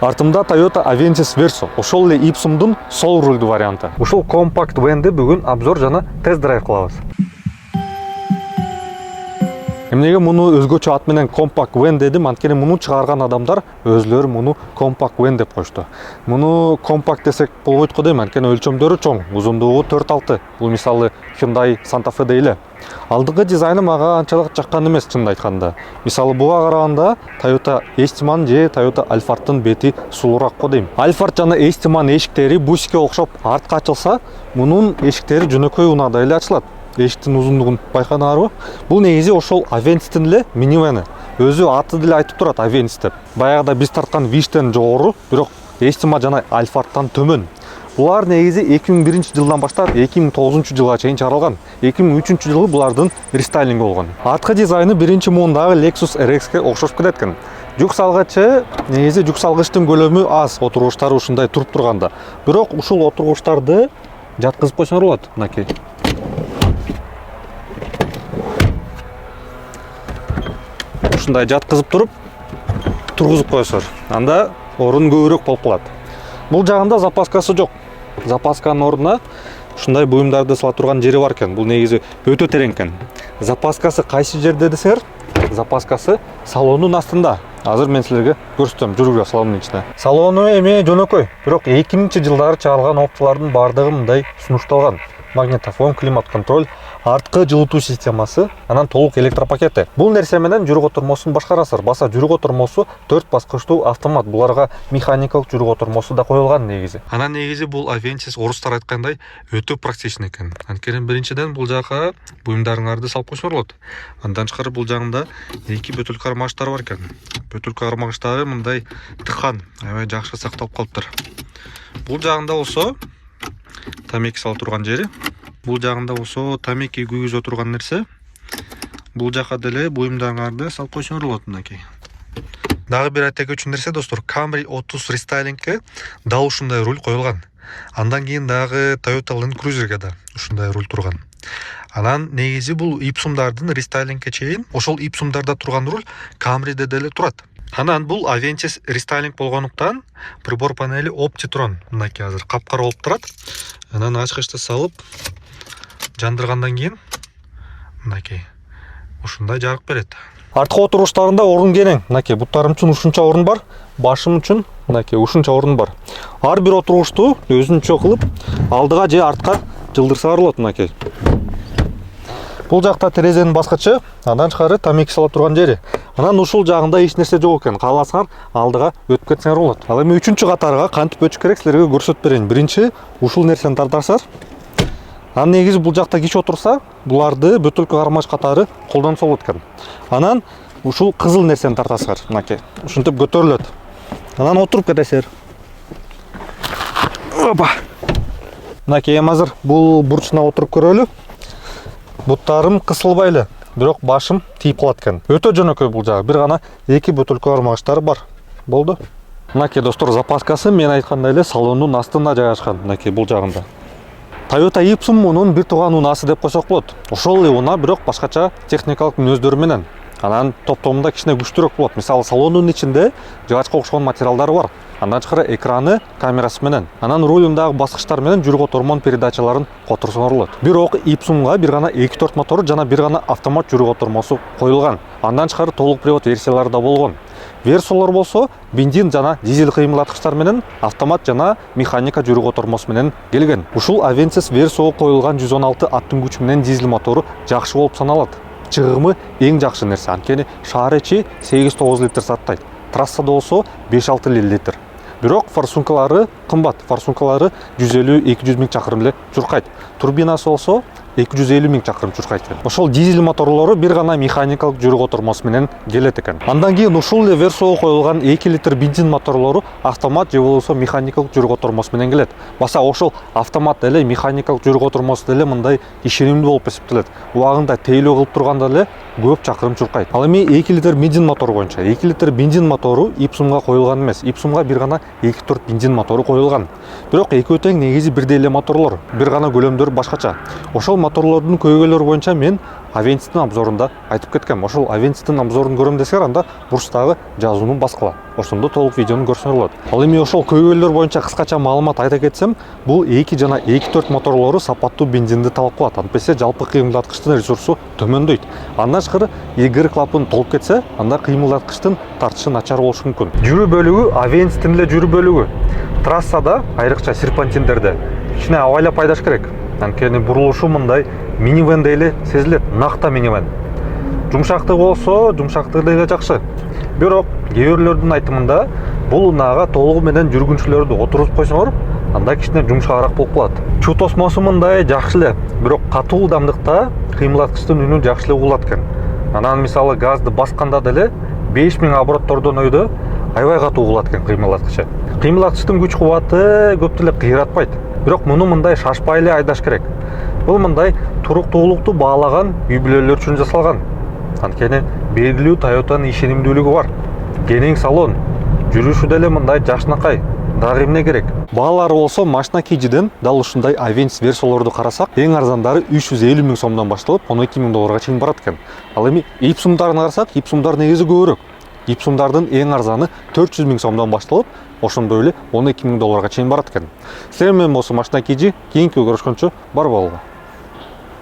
Артымда Toyota Avensis Verso, ошол эле Ipsumдун сол рулдуу варианты. Ушул компакт венди бүгүн обзор жана тест драйв кылабыз. Эмнеге муну өзгөчө ат менен компакт вен дедим? Анткени муну чыгарган адамдар өзлөрү муну компакт вен деп коюшту. Муну компакт десек болбойт го дейм, анткени өлчөмдөрү чоң, узундугу 4-6. Бул мисалы Hyundai Santa Fe эле. Алдыңкы дизайны мага анчалык жаккан эмес, чынын айтканда. Мисалы буга караганда Toyota Eastman же Toyota Alphardтын бети сулуураак го дейм. Alphard жана Eastman эшиктери бусикке окшоп артка ачылса, мунун эшиктери жөнөкөй унагыдай эле ачылат. Эшиктин узундугун байканарбы? Бул негизи ошол Avens'тин эле минивени. Өзү аты деле айтып турат Avensis деп. Баягыда биз тарткан Виштен жогору, бирок Eastman жана Alphardтан төмөн. Булар негизи 2001 жылдан баштап 2009 жылга чейин чыгарылган. 2003 жылы булардын рестайлинги болгон. Арткы дизайны биринчи муундагы Lexus RX'ке окшош келет экен. Жүк салгычы негизи жүк салгычтын көлөмү аз, отургучтары ушундай туруп турганда. Бирок ушул отургучтарды жаткызып койсоңор болот. Мынакей. Ушундай жаткызып туруп тургузуп коесуңар. Анда орун көбүрөөк болуп калат. Бул жагында запаскасы жок. Запасканын ордуна ушундай буюмдарды сала турган жери бар экен. Бул негизи өтө терең экен. Запаскасы кайсы жерде десеңер, запаскасы салондун астында. Азыр мен силерге көрсөтөм, жүрүгүлө салондун ичине. Салону эми жөнөкөй, бирок 2000-жылдары чыгарылган опциялардын бардыгы мындай сунушталган. Магнитофон, климат контроль, арткы жылытуу системасы, анан толук электропакети. Бул нерсе менен жүрүк отурмосун башкарасыздар. Баса жүрүк отурмосу 4 баскычтуу автомат. Буларга механикалык жүрүк отурмосу да коюлган негизи. Анан негизи бул Avensis орустар айткандай өтө практичный экен. Анткени биринчиден бул жака буюмдарыңарды салып койсоңор болот. Андан тышкары бул жагында 2 бөтүл кармагычтар бар экен. Бөтүл кармагычтары мындай тыккан, аябай жакшы сакталып калыптыр. Бул жагында болсо тамеки салып турган жери. Бул жагында болсо тамеки күйгүзө турган нерсе. Бул жака деле буюмдарыңарды салып койсоңор болот мынакей. Дагы бир айта кетчү нерсе достор, Camry 30 рестайлингке дал ушундай руль коюлган. Андан кийин дагы Toyota Land Cruiser'ге да ушундай руль турган. Анан негизи бул Ipsum'дардын рестайлингке чейин ошол Ipsum'дарда турган руль Camry'де деле турат. Анан бул Avensis рестайлинг болгондуктан прибор панели Optitron мынакей азыр капкара болуп турат. Анан ачкычты салып жандыргандан кийин мынакей ушундай жарык берет. Арткы отургучтарында орун кенең. Мынакей буттарым үчүн ушунча орун бар, башым үчүн мынакей ушунча орун бар. Ар бир отургучту өзүнчө кылып алдыга же артка жылдырсаңар болот мынакей. Бул жакта терезенин баскычы, андан тышкары тамеки сала турган жери. Анан ушул жагында эч нерсе жок экен. Кааласаңар алдыга өтүп кетсеңер болот. Ал эми 3-чү катарга кантип өтүш керек силерге көрсөтүп берейин. Биринчи ушул нерсени тартасызар. Анан негизи бул жакта киши отурса, буларды бөтүл кармач катары колдонсо болот экен. Анан ушул кызыл нерсени тартасызар. Мынакей. Ушинтип көтөрүлөт. Анан отуруп кетесиңер. Опа. Мынакей азыр бул бурчуна отуруп көрөлү. Буттарым кысылбайлы, бирок башым тийип калат экен. Өтө жөнөкөй бул жагы. Бир гана 2 бөтүл кармагычтары бар. Болду. Мынакей достор, запаскасы мен айткандай эле салондун астында жайгашкан. Мынакей бул жагында. Toyota Ipsum мунун бир тууган унаасы деп койсок болот. Ошол эле унаа, бирок башкача техникалык мүнөздөрү менен. Анан топтомунда кичине күчтүүрөөк болот. Мисалы салондун ичинде жыгачка окшогон материалдары бар. Андан тышкары экраны, камерасы менен. Анан рулундагы баскычтар менен жүрүк отурмон передачаларын которсоңор болот. Бирок Ipsum'га бир гана 2.4 мотору жана бир гана автомат жүрүк отурмосу коюлган. Андан тышкары толук привод версиялары да болгон. Версиялар болсо бензин жана дизель кыймылдаткычтар менен автомат жана механика жүрүк отурмосу менен келген. Ушул Avensis Verso'го коюлган 116 аттын күчү менен дизель мотору жакшы болуп саналат. Чыгымы эң жакшы нерсе, анткени шаар ичи 8-9 литр саттайт. Трассада болсо 5-6 литр. Бирок форсункалары кымбат. Форсункалары 150-200 миң чакырым эле чуркайт. Турбинасы болсо 250 миң чакырым чуркайт экен. Ошол дизель моторлору бир гана механикалык жүрүк отурмосу менен келет экен. Андан кийин ушул эле Verso'го коюлган 2 литр бензин моторлору автомат же болбосо механикалык жүрүк отурмосу менен келет. Баса ошол автомат деле механикалык жүрүк отурмосу деле мындай ишенимдүү болуп эсептелет. Убагында тейлөө кылып турганда эле көп чакырым чуркайт. Ал эми 2 литр бензин мотору боюнча 2 литр бензин мотору Ipsum'га коюлган эмес. Ipsum'га бир гана 2.4 бензин мотору коюлган. Бирок экөө тең негизи бирдей эле моторлор, бир гана көлөмдөрү башкача. Ошол моторлордун көйгөйлөрү боюнча мен Авентистин обзорунда айтып кеткем. Ошол Авентистин обзорун көрөм десеңер, анда бурчтагы жазууну баскыла. Ошондо толук видеону көрсөңөр болот. Ал эми ошол көйгөйлөр боюнча кыскача маалымат айта кетсем, бул 2 жана 2.4 моторлору сапаттуу бензинди талап кылат. Антпесе жалпы кыймылдаткычтын ресурсу төмөндөйт. Андан тышкары эгер клапан толуп кетсе, анда кыймылдаткычтын тартышы начар болушу мүмкүн. Жүрүү бөлүгү Авентистин эле жүрүү бөлүгү. Трассада, айрыкча серпантиндерде кичине абайлап айдаш керек. Анткени бурулушу мындай минивендей эле сезилет, накта минивен. Жумшактык болсо, жумшактыгы деле жакшы. Бирок кээ бирлердин айтымында бул унаага толугу менен жүргүнчүлөрдү отургузуп койсоңор, анда кичине жумшагыраак болуп калат. Чуу тосмосу мындай жакшы эле, бирок катуу ылдамдыкта кыймылдаткычтын үнү жакшы эле угулат экен. Анан мисалы газды басканда деле 5000 обороттордон өйдө аябай катуу угулат экен кыймылдаткычы. Кыймылдаткычтын күч кубаты көп деле кыйратпайт. Бирок муну мындай шашпай эле айдаш керек. Бул мындай туруктуулукту баалаган үй бүлөлөр үчүн жасалган. Анткени белгилүү Toyota'нын ишенимдүүлүгү бар. Кенең салон, жүрүшү деле мындай жакшынакай. Дагы эмне керек? Баалары болсо машина Kijiden дал ушундай Avensis версиялорду карасак, эң арзандары 350 000 сомдон башталып, 12 000 долларга чейин барат экен. Ал эми Ipsum'дарын карасак, Ipsum'дар негизи көбүрөөк. Ipsum'дардын эң арзаны 400 000 сомдон башталып, ошондой эле 12 000 долларга чейин барат экен. Силер менен болсо машина Kiji, кийинки көрүшкөнчө бар болгула.